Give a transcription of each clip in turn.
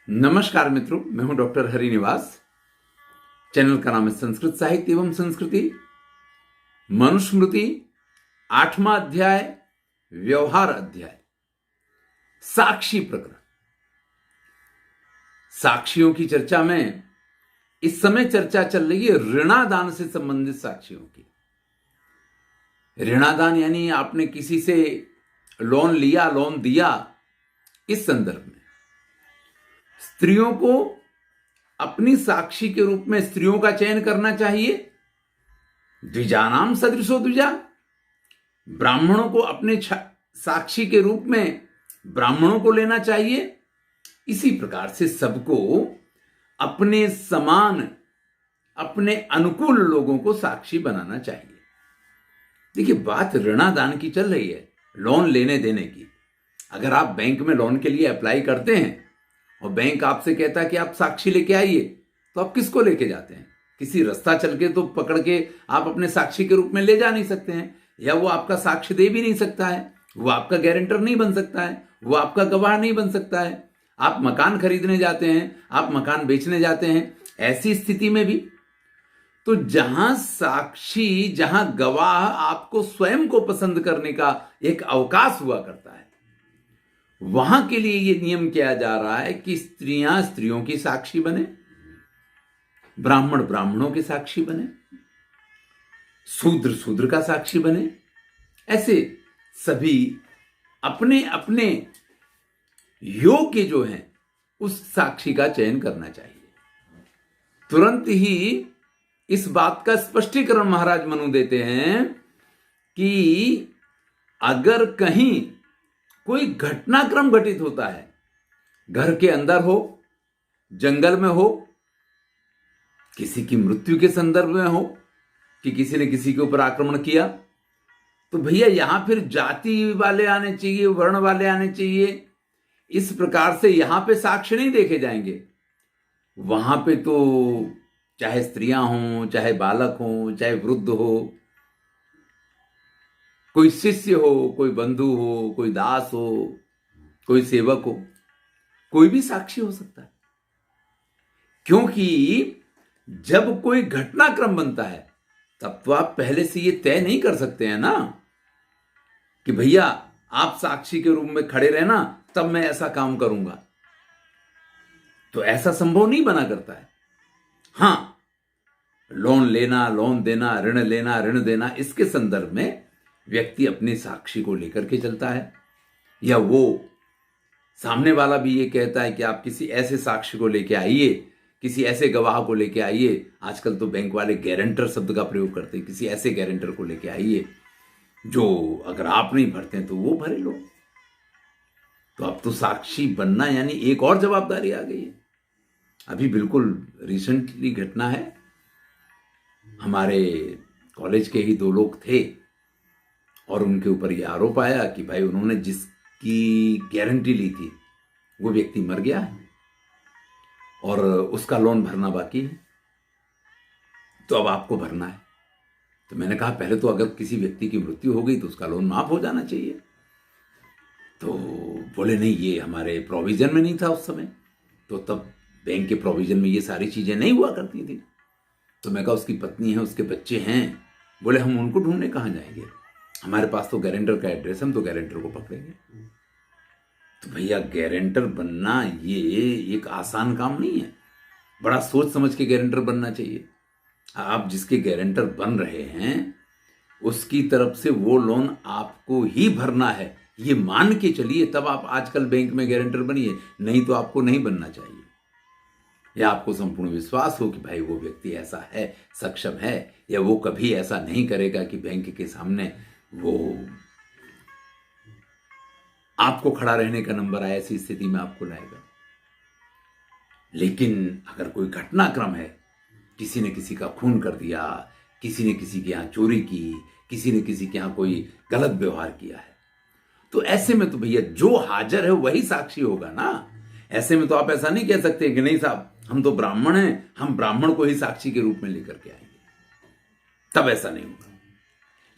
नमस्कार मित्रों, मैं हूं डॉक्टर हरिनिवास। चैनल का नाम है संस्कृत साहित्य एवं संस्कृति। मनुस्मृति 8वां अध्याय, व्यवहार अध्याय, साक्षी प्रकरण। साक्षियों की चर्चा में इस समय चर्चा चल रही है ऋणादान से संबंधित साक्षियों की। ऋणादान यानी आपने किसी से लोन लिया, लोन दिया। इस संदर्भ में स्त्रियों को अपनी साक्षी के रूप में स्त्रियों का चयन करना चाहिए। द्विजानाम सदृशो द्विजा, ब्राह्मणों को अपने साक्षी के रूप में ब्राह्मणों को लेना चाहिए। इसी प्रकार से सबको अपने समान, अपने अनुकूल लोगों को साक्षी बनाना चाहिए। देखिए, बात ऋणादान की चल रही है, लोन लेने देने की। अगर आप बैंक में लोन के लिए अप्लाई करते हैं और बैंक आपसे कहता है कि आप साक्षी लेके आइए, तो आप किसको लेके जाते हैं? किसी रास्ता चल के तो पकड़ के आप अपने साक्षी के रूप में ले जा नहीं सकते हैं, या वो आपका साक्ष्य दे भी नहीं सकता है, वो आपका गारंटर नहीं बन सकता है, वो आपका गवाह नहीं बन सकता है। आप मकान खरीदने जाते हैं, आप मकान बेचने जाते हैं, ऐसी स्थिति में भी तो जहां साक्षी, जहां गवाह आपको स्वयं को पसंद करने का एक अवकाश हुआ करता है, वहां के लिए यह नियम किया जा रहा है कि स्त्रियां स्त्रियों की साक्षी बने, ब्राह्मण ब्राह्मणों के साक्षी बने, शूद्र शूद्र का साक्षी बने। ऐसे सभी अपने अपने योग्य जो हैं उस साक्षी का चयन करना चाहिए। तुरंत ही इस बात का स्पष्टीकरण महाराज मनु देते हैं कि अगर कहीं कोई घटनाक्रम घटित होता है, घर के अंदर हो, जंगल में हो, किसी की मृत्यु के संदर्भ में हो कि किसी ने किसी के ऊपर आक्रमण किया, तो भैया यहां फिर जाति वाले आने चाहिए, वर्ण वाले आने चाहिए। इस प्रकार से यहां पे साक्ष्य नहीं देखे जाएंगे। वहां पे तो चाहे स्त्रियां हों, चाहे बालक हों, चाहे वृद्ध हो, कोई शिष्य हो, कोई बंधु हो, कोई दास हो, कोई सेवक हो, कोई भी साक्षी हो सकता है। क्योंकि जब कोई घटनाक्रम बनता है तब तो आप पहले से ये तय नहीं कर सकते हैं ना कि भैया आप साक्षी के रूप में खड़े रहना, तब मैं ऐसा काम करूंगा। तो ऐसा संभव नहीं बना करता है। हां, लोन लेना, लोन देना, ऋण लेना, ऋण देना, इसके संदर्भ में व्यक्ति अपने साक्षी को लेकर के चलता है, या वो सामने वाला भी ये कहता है कि आप किसी ऐसे साक्षी को लेके आइए, किसी ऐसे गवाह को लेके आइए। आजकल तो बैंक वाले गारंटर शब्द का प्रयोग करते हैं। किसी ऐसे गारंटर को लेके आइए जो अगर आप नहीं भरते हैं तो वो भरे लो। तो अब तो साक्षी बनना यानी एक और जवाबदारी आ गई है। अभी बिल्कुल रिसेंटली घटना है, हमारे कॉलेज के ही 2 लोग थे और उनके ऊपर यह आरोप आया कि भाई उन्होंने जिसकी गारंटी ली थी वो व्यक्ति मर गया है और उसका लोन भरना बाकी है, तो अब आपको भरना है। तो मैंने कहा पहले तो अगर किसी व्यक्ति की मृत्यु हो गई तो उसका लोन माफ हो जाना चाहिए। तो बोले नहीं, ये हमारे प्रोविजन में नहीं था उस समय, तो तब बैंक के प्रोविजन में ये सारी चीजें नहीं हुआ करती थी। तो मैं कहा उसकी पत्नी है, उसके बच्चे हैं। बोले हम उनको ढूंढने कहां जाएंगे, हमारे पास तो गारंटर का एड्रेस, हम तो गारंटर को पकड़ेंगे। तो भैया गारंटर बनना ये एक आसान काम नहीं है, बड़ा सोच समझ के गारंटर बनना चाहिए। आप जिसके गारंटर बन रहे हैं उसकी तरफ से वो लोन आपको ही भरना है, ये मान के चलिए, तब आप आजकल बैंक में गारंटर बनिए, नहीं तो आपको नहीं बनना चाहिए। या आपको संपूर्ण विश्वास हो कि भाई वो व्यक्ति ऐसा है, सक्षम है, या वो कभी ऐसा नहीं करेगा कि बैंक के सामने वो आपको खड़ा रहने का नंबर आए, ऐसी स्थिति में आपको लाएगा। लेकिन अगर कोई घटनाक्रम है, किसी ने किसी का खून कर दिया, किसी ने किसी के यहां चोरी की, किसी ने किसी के यहां कोई गलत व्यवहार किया है, तो ऐसे में तो भैया जो हाजिर है वही साक्षी होगा ना। ऐसे में तो आप ऐसा नहीं कह सकते कि नहीं साहब हम तो ब्राह्मण हैं, हम ब्राह्मण को ही साक्षी के रूप में लेकर के आएंगे, तब ऐसा नहीं होगा।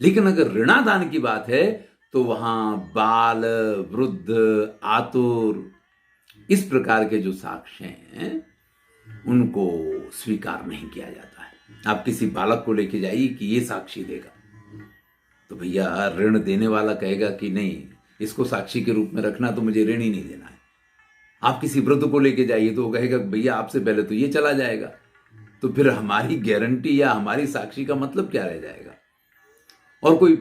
लेकिन अगर ऋणादान की बात है तो वहां बाल, वृद्ध, आतुर, इस प्रकार के जो साक्ष्य हैं उनको स्वीकार नहीं किया जाता है। आप किसी बालक को लेके जाइए कि ये साक्षी देगा, तो भैया ऋण देने वाला कहेगा कि नहीं, इसको साक्षी के रूप में रखना, तो मुझे ऋण ही नहीं देना है। आप किसी वृद्ध को लेके जाइए तो वो कहेगा भैया आपसे पहले तो ये चला जाएगा, तो फिर हमारी गारंटी या हमारी साक्षी का मतलब क्या रह जाएगा। और कोई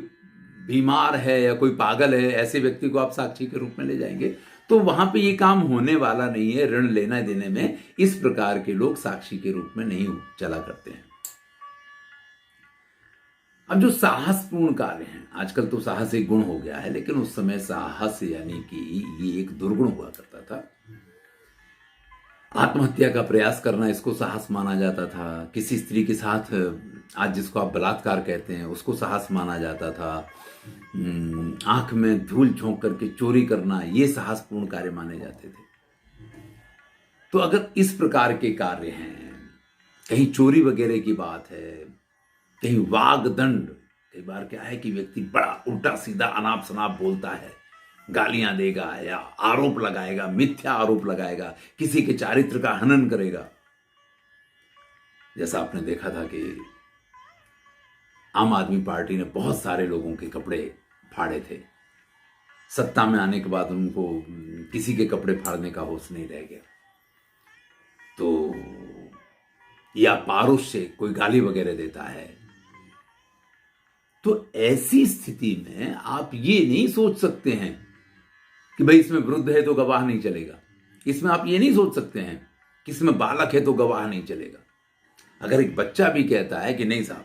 बीमार है या कोई पागल है, ऐसे व्यक्ति को आप साक्षी के रूप में ले जाएंगे, तो वहां पे ये काम होने वाला नहीं है। ऋण लेना देने में इस प्रकार के लोग साक्षी के रूप में नहीं चला करते हैं। अब जो साहसपूर्ण कार्य हैं, आजकल तो साहस एक गुण हो गया है, लेकिन उस समय साहस यानी कि ये एक दुर्गुण हुआ करता था। आत्महत्या का प्रयास करना, इसको साहस माना जाता था। किसी स्त्री के साथ, आज जिसको आप बलात्कार कहते हैं, उसको साहस माना जाता था। आंख में धूल झोंक करके चोरी करना, ये साहसपूर्ण कार्य माने जाते थे। तो अगर इस प्रकार के कार्य हैं, कहीं चोरी वगैरह की बात है, कहीं वाग्दंड, कई बार क्या है कि व्यक्ति बड़ा उल्टा सीधा अनाप शनाप बोलता है, गालियां देगा या आरोप लगाएगा, मिथ्या आरोप लगाएगा, किसी के चारित्र का हनन करेगा। जैसा आपने देखा था कि आम आदमी पार्टी ने बहुत सारे लोगों के कपड़े फाड़े थे। सत्ता में आने के बाद उनको किसी के कपड़े फाड़ने का होश नहीं रह गया। तो या पारुष से कोई गाली वगैरह देता है, तो ऐसी स्थिति में आप ये नहीं सोच सकते हैं कि भाई इसमें वृद्ध है तो गवाह नहीं चलेगा। इसमें आप ये नहीं सोच सकते हैं कि इसमें बालक है तो गवाह नहीं चलेगा। अगर एक बच्चा भी कहता है कि नहीं साहब,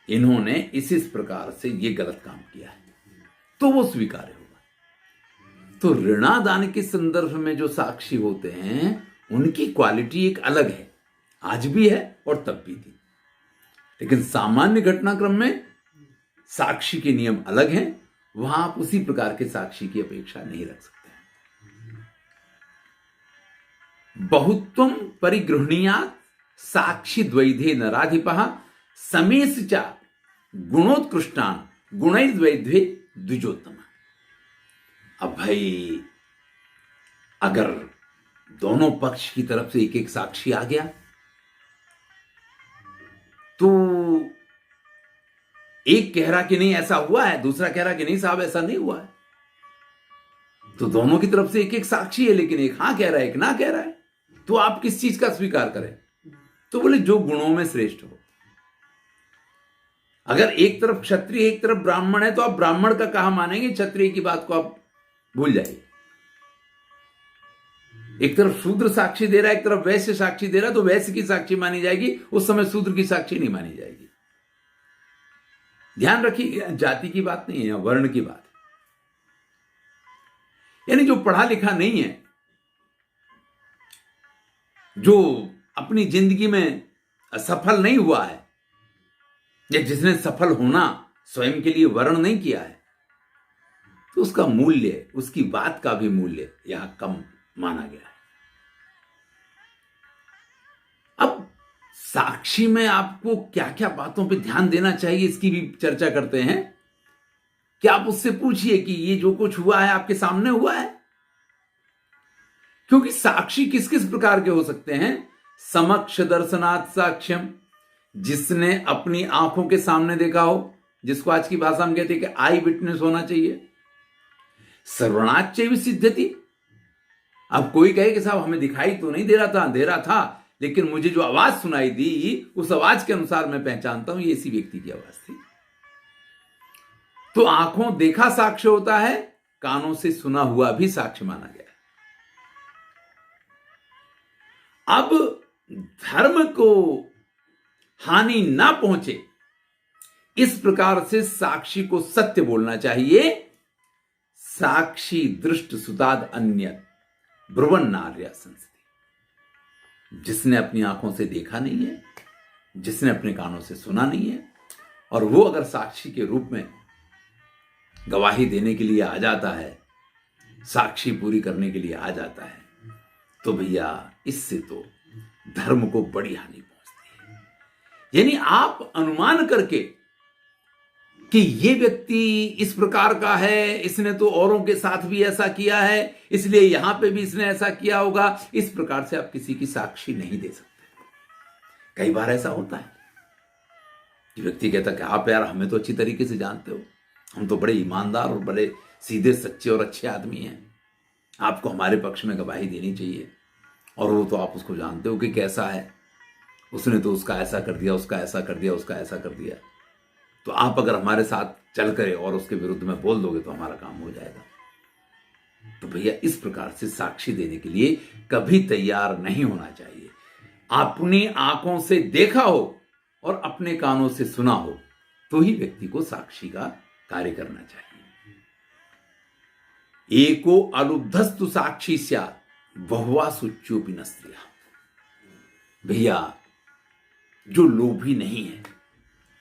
इन्होंने इस प्रकार से ये गलत काम किया है, तो वो स्वीकार्य होगा। तो ऋणादान के संदर्भ में जो साक्षी होते हैं, उनकी क्वालिटी एक अलग है, आज भी है और तब भी थी। लेकिन सामान्य घटनाक्रम में साक्षी के नियम अलग हैं, वहां आप उसी प्रकार के साक्षी की अपेक्षा नहीं रख सकते। बहुत्वम परिगृहणीयात् साक्षी द्वैधे नराधिपः समेस च गुणोत्कृष्टान गुणैर्द्वैध्वे द्विजोत्तम। अब भाई अगर दोनों पक्ष की तरफ से एक एक साक्षी आ गया, तो एक कह रहा कि नहीं ऐसा हुआ है, दूसरा कह रहा कि नहीं साहब ऐसा नहीं हुआ है, तो दोनों की तरफ से एक एक साक्षी है, लेकिन एक हाँ कह रहा है, एक ना कह रहा है, तो आप किस चीज का स्वीकार करें? तो बोले जो गुणों में श्रेष्ठ हो। अगर एक तरफ क्षत्रिय एक तरफ ब्राह्मण है, तो आप ब्राह्मण का कहा मानेंगे, क्षत्रिय की बात को आप भूल जाइए। एक तरफ शूद्र साक्षी दे रहा है, एक तरफ वैश्य साक्षी दे रहा है, तो वैश्य की साक्षी मानी जाएगी, उस समय शूद्र की साक्षी नहीं मानी जाएगी। ध्यान रखिए, जाति की बात नहीं है, वर्ण की बात है। यानी जो पढ़ा लिखा नहीं है, जो अपनी जिंदगी में सफल नहीं हुआ है, या जिसने सफल होना स्वयं के लिए वर्ण नहीं किया है, तो उसका मूल्य, उसकी बात का भी मूल्य यहां कम माना गया है। अब साक्षी में आपको क्या क्या बातों पे ध्यान देना चाहिए, इसकी भी चर्चा करते हैं। क्या आप उससे पूछिए कि ये जो कुछ हुआ है आपके सामने हुआ है? क्योंकि साक्षी किस किस प्रकार के हो सकते हैं? समक्ष दर्शनात् साक्ष्यम, जिसने अपनी आंखों के सामने देखा हो, जिसको आज की भाषा में कहते हैं कि आई विटनेस होना चाहिए। श्रवणाच्चैव सिद्ध्यति, अब कोई कहे कि साहब हमें दिखाई तो नहीं दे रहा था, लेकिन मुझे जो आवाज सुनाई दी, उस आवाज के अनुसार मैं पहचानता हूं ये इसी व्यक्ति की आवाज थी। तो आंखों देखा साक्ष्य होता है, कानों से सुना हुआ भी साक्ष्य माना गया है। अब धर्म को हानि ना पहुंचे, इस प्रकार से साक्षी को सत्य बोलना चाहिए। साक्षी दृष्ट सुताद अन्य ब्रुवन नार्या संस्थिति, जिसने अपनी आंखों से देखा नहीं है, जिसने अपने कानों से सुना नहीं है, और वो अगर साक्षी के रूप में गवाही देने के लिए आ जाता है, साक्षी पूरी करने के लिए आ जाता है, तो भैया इससे तो धर्म को बड़ी हानि पहुंचती है। यानी आप अनुमान करके कि ये व्यक्ति इस प्रकार का है, इसने तो औरों के साथ भी ऐसा किया है, इसलिए यहां पे भी इसने ऐसा किया होगा। इस प्रकार से आप किसी की साक्षी नहीं दे सकते। कई बार ऐसा होता है कि व्यक्ति कहता है कि आप यार हमें तो अच्छी तरीके से जानते हो, हम तो बड़े ईमानदार और बड़े सीधे सच्चे और अच्छे आदमी हैं, आपको हमारे पक्ष में गवाही देनी चाहिए। और वो तो आप उसको जानते हो कि कैसा है, उसने तो उसका ऐसा कर दिया, उसका ऐसा कर दिया, उसका ऐसा कर दिया। तो आप अगर हमारे साथ चल कर और उसके विरुद्ध में बोल दोगे तो हमारा काम हो जाएगा। तो भैया इस प्रकार से साक्षी देने के लिए कभी तैयार नहीं होना चाहिए। अपनी आंखों से देखा हो और अपने कानों से सुना हो तो ही व्यक्ति को साक्षी का कार्य करना चाहिए। एको अलुब्धस्तु साक्षी स्यात् बहुवा सुच्योपि न स्त्रियः। भैया जो लोभी नहीं है,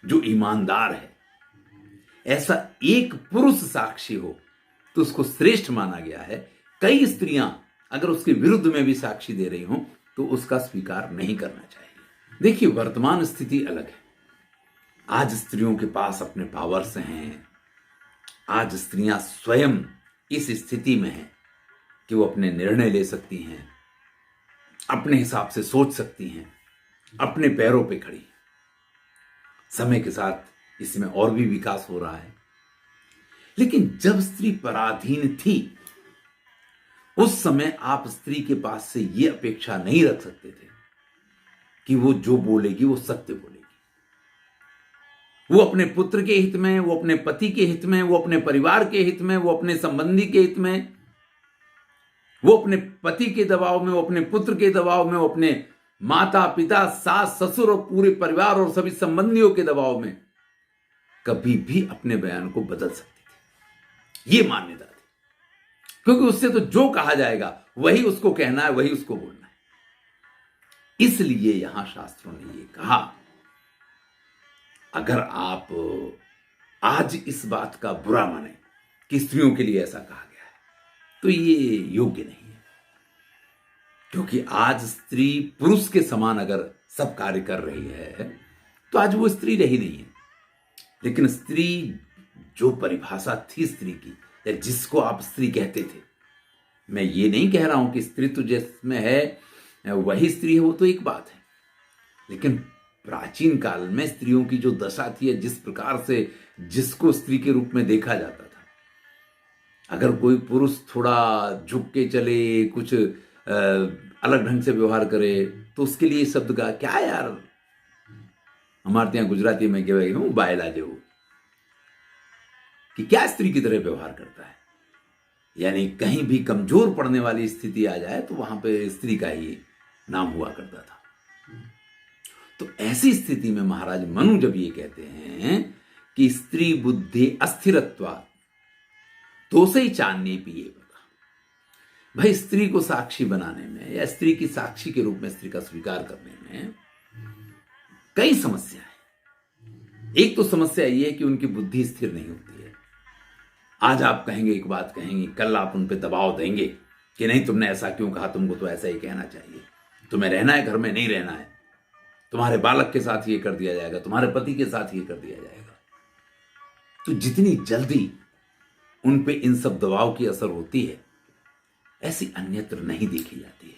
जो ईमानदार है, ऐसा एक पुरुष साक्षी हो तो उसको श्रेष्ठ माना गया है। कई स्त्रियां अगर उसके विरुद्ध में भी साक्षी दे रही हों तो उसका स्वीकार नहीं करना चाहिए। देखिए वर्तमान स्थिति अलग है। आज स्त्रियों के पास अपने पावर्स हैं। आज स्त्रियां स्वयं इस स्थिति में हैं कि वो अपने निर्णय ले सकती हैं, अपने हिसाब से सोच सकती हैं, अपने पैरों पे खड़ी। समय के साथ इसमें और भी विकास हो रहा है। लेकिन जब स्त्री पराधीन थी उस समय आप स्त्री के पास से यह अपेक्षा नहीं रख सकते थे कि वो जो बोलेगी वो सत्य बोलेगी। वो अपने पुत्र के हित में, वो अपने पति के हित में, वो अपने परिवार के हित में, वो अपने संबंधी के हित में, वो अपने पति के दबाव में, वो अपने पुत्र के दबाव में, वो अपने माता पिता सास ससुर और पूरे परिवार और सभी संबंधियों के दबाव में कभी भी अपने बयान को बदल सकती थी। ये मान्यता थी, क्योंकि उससे तो जो कहा जाएगा वही उसको कहना है, वही उसको बोलना है। इसलिए यहां शास्त्रों ने ये कहा, अगर आप आज इस बात का बुरा माने कि स्त्रियों के लिए ऐसा कहा गया है तो ये योग्य नहीं है। क्योंकि आज स्त्री पुरुष के समान अगर सब कार्य कर रही है तो आज वो स्त्री रही नहीं है। लेकिन स्त्री जो परिभाषा थी स्त्री की, या जिसको आप स्त्री कहते थे, मैं ये नहीं कह रहा हूं कि स्त्रीत्व जिसमें है वही स्त्री है, वो तो एक बात है। लेकिन प्राचीन काल में स्त्रियों की जो दशा थी, जिस प्रकार से जिसको स्त्री के रूप में देखा जाता था, अगर कोई पुरुष थोड़ा झुक के चले, कुछ अलग ढंग से व्यवहार करे तो उसके लिए शब्द का क्या यार, हमारे यहाँ गुजराती में कहेवाय हूं बायला जेवू, कि क्या स्त्री की तरह व्यवहार करता है। यानी कहीं भी कमजोर पड़ने वाली स्थिति आ जाए तो वहां पे स्त्री का ही नाम हुआ करता था। तो ऐसी स्थिति में महाराज मनु जब ये कहते हैं कि स्त्री बुद्धि अस्थिरत्वात् तो से ही चांदनी पिए बता, भाई स्त्री को साक्षी बनाने में या स्त्री की साक्षी के रूप में स्त्री का स्वीकार करने में कई समस्या है। एक तो समस्या ये है कि उनकी बुद्धि स्थिर नहीं होती है। आज आप कहेंगे एक बात कहेंगे, कल आप उन पे दबाव देंगे कि नहीं तुमने ऐसा क्यों कहा, तुमको तो ऐसा ही कहना चाहिए, तुम्हें रहना है घर में नहीं रहना है, तुम्हारे बालक के साथ ये कर दिया जाएगा, तुम्हारे पति के साथ ये कर दिया जाएगा। तो जितनी जल्दी उन पे इन सब दबाव की असर होती है ऐसी अन्यत्र नहीं देखी जाती है।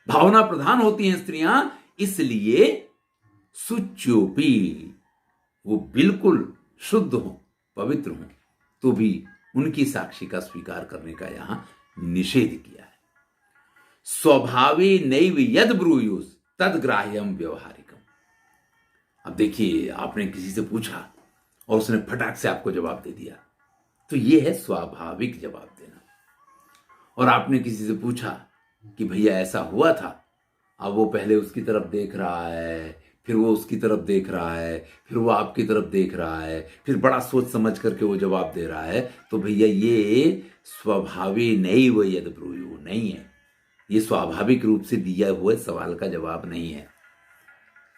भावना प्रधान होती हैं स्त्रियां, इसलिए सुच्योपी, वो बिल्कुल शुद्ध हो, पवित्र हो, तो भी उनकी साक्षी का स्वीकार करने का यहां निषेध किया है। स्वभावे नैव यद ब्रूयुस् तद ग्राह्यम व्यवहारिकम। अब देखिए, आपने किसी से पूछा और उसने फटाक से आपको जवाब दे दिया, तो यह है स्वाभाविक जवाब देना। और आपने किसी से पूछा कि भैया ऐसा हुआ था, अब वो पहले उसकी तरफ देख रहा है, फिर वो उसकी तरफ देख रहा है, फिर वो आपकी तरफ देख रहा है, फिर बड़ा सोच समझ करके वो जवाब दे रहा है, तो भैया ये स्वभावी नैव यद ब्रूयुः नहीं है। ये स्वाभाविक रूप से दिया हुआ सवाल का जवाब नहीं है।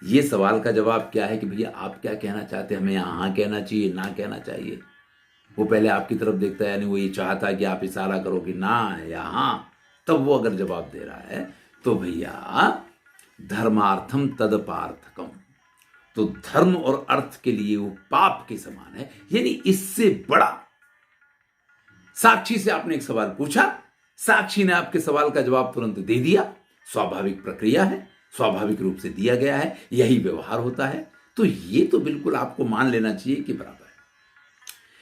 ये सवाल का जवाब क्या है कि भैया आप क्या कहना चाहते हैं, हमें हाँ कहना चाहिए, ना कहना चाहिए। वो पहले आपकी तरफ देखता है, यानी वो ये चाहता है कि आप इशारा करो कि ना या हाँ, तब वो अगर जवाब दे रहा है तो भैया धर्मार्थम तदपार्थकम, तो धर्म और अर्थ के लिए वो पाप के समान है। यानी इससे बड़ा, साक्षी से आपने एक सवाल पूछा, साक्षी ने आपके सवाल का जवाब तुरंत दे दिया, स्वाभाविक प्रक्रिया है, स्वाभाविक रूप से दिया गया है, यही व्यवहार होता है। तो ये तो बिल्कुल आपको मान लेना चाहिए कि बराबर है।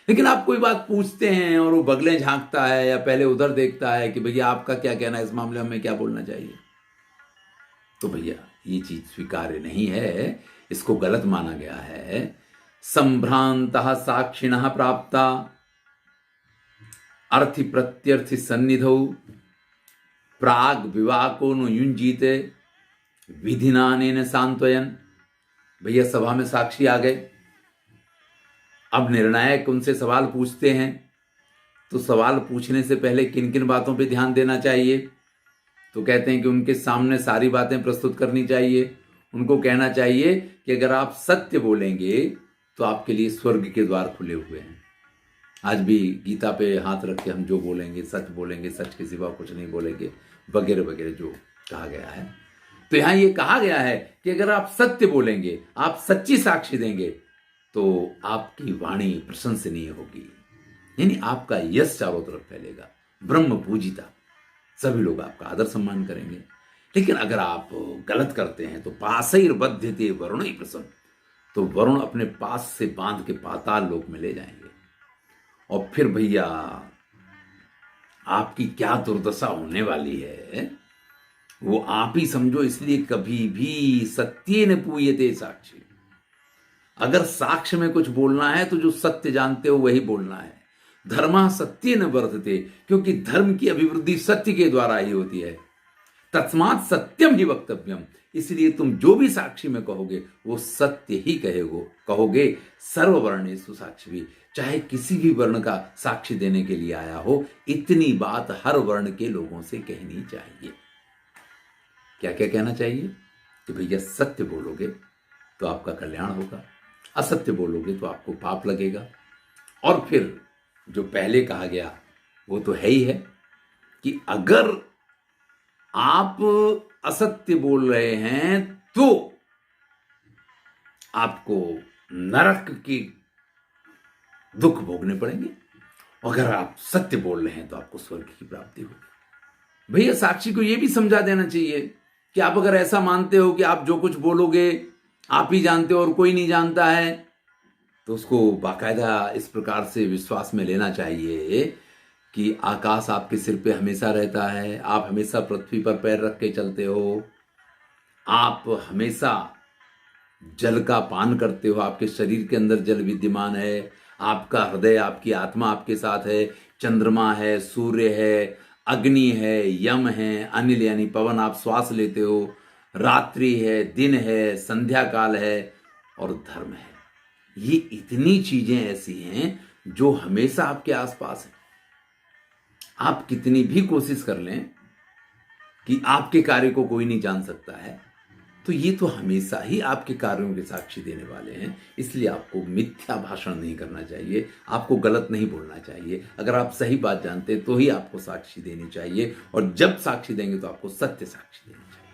लेकिन आप कोई बात पूछते हैं और वो बगले झांकता है या पहले उधर देखता है कि भैया आपका क्या कहना है इस मामले में, क्या बोलना चाहिए, तो भैया ये चीज स्वीकार्य नहीं है, इसको गलत माना गया है। संभ्रांतः साक्षिणः प्राप्ता अर्थि प्रत्यर्थि सन्निधौ प्राग विवाको नु युंजीते विधिनानेन सांत्वयन। भैया सभा में साक्षी आ गए, अब निर्णायक उनसे सवाल पूछते हैं, तो सवाल पूछने से पहले किन किन बातों पे ध्यान देना चाहिए? तो कहते हैं कि उनके सामने सारी बातें प्रस्तुत करनी चाहिए। उनको कहना चाहिए कि अगर आप सत्य बोलेंगे तो आपके लिए स्वर्ग के द्वार खुले हुए हैं। आज भी गीता पे हाथ रख के हम जो बोलेंगे सच बोलेंगे, सच के सिवा कुछ नहीं बोलेंगे, वगैरह वगैरह जो कहा गया है। तो यहां ये कहा गया है कि अगर आप सत्य बोलेंगे, आप सच्ची साक्षी देंगे, तो आपकी वाणी प्रशंसनीय होगी, यानी आपका यश चारों तरफ फैलेगा, ब्रह्म पूजिता, सभी लोग आपका आदर सम्मान करेंगे। लेकिन अगर आप गलत करते हैं तो पाशैर्बध्यते वरुणैः प्रसन्न, तो वरुण अपने पास से बांध के पाताल लोक में ले जाएंगे। और फिर भैया आपकी क्या दुर्दशा होने वाली है वो आप ही समझो। इसलिए कभी भी सत्येन पूयते साक्षी, अगर साक्ष्य में कुछ बोलना है तो जो सत्य जानते हो वही बोलना है। धर्मः सत्येन वर्धते, क्योंकि धर्म की अभिवृद्धि सत्य के द्वारा ही होती है। तस्मात् सत्यम ही वक्तव्यम, इसलिए तुम जो भी साक्षी में कहोगे वो सत्य ही कहोगे। सर्ववर्णेषु साक्षी भी, चाहे किसी भी वर्ण का साक्षी देने के लिए आया हो, इतनी बात हर वर्ण के लोगों से कहनी चाहिए। क्या क्या कहना चाहिए कि भैया सत्य बोलोगे तो आपका कल्याण होगा, असत्य बोलोगे तो आपको पाप लगेगा। और फिर जो पहले कहा गया वो तो है ही है कि अगर आप असत्य बोल रहे हैं तो आपको नरक के दुख भोगने पड़ेंगे, अगर आप सत्य बोल रहे हैं तो आपको स्वर्ग की प्राप्ति होगी। भैया साक्षी को यह भी समझा देना चाहिए कि आप अगर ऐसा मानते हो कि आप जो कुछ बोलोगे आप ही जानते हो और कोई नहीं जानता है, तो उसको बाकायदा इस प्रकार से विश्वास में लेना चाहिए कि आकाश आपके सिर पे हमेशा रहता है, आप हमेशा पृथ्वी पर पैर रख के चलते हो, आप हमेशा जल का पान करते हो, आपके शरीर के अंदर जल विद्यमान है, आपका हृदय, आपकी आत्मा आपके साथ है, चंद्रमा है, सूर्य है, अग्नि है, यम है, अनिल यानी पवन, आप श्वास लेते हो, रात्रि है, दिन है, संध्या काल है और धर्म है। ये इतनी चीजें ऐसी हैं जो हमेशा आपके आसपास है। आप कितनी भी कोशिश कर लें कि आपके कार्य को कोई नहीं जान सकता है, तो ये तो हमेशा ही आपके कार्यों के साक्षी देने वाले हैं। इसलिए आपको मिथ्या भाषण नहीं करना चाहिए, आपको गलत नहीं बोलना चाहिए। अगर आप सही बात जानते हैं तो ही आपको साक्षी देनी चाहिए, और जब साक्षी देंगे तो आपको सत्य साक्षी देनी चाहिए।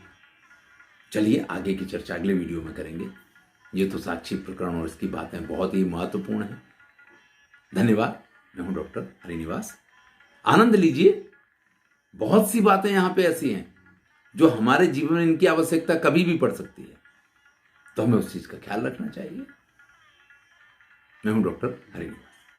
चलिए आगे की चर्चा अगले वीडियो में करेंगे। ये तो साक्षी प्रकरण और इसकी बातें बहुत ही महत्वपूर्ण हैं। धन्यवाद। मैं हूं डॉक्टर हरिनिवास। आनंद लीजिए, बहुत सी बातें यहां पे ऐसी हैं जो हमारे जीवन में इनकी आवश्यकता कभी भी पड़ सकती है, तो हमें उस चीज का ख्याल रखना चाहिए। मैं हूं डॉक्टर हरिनिवास।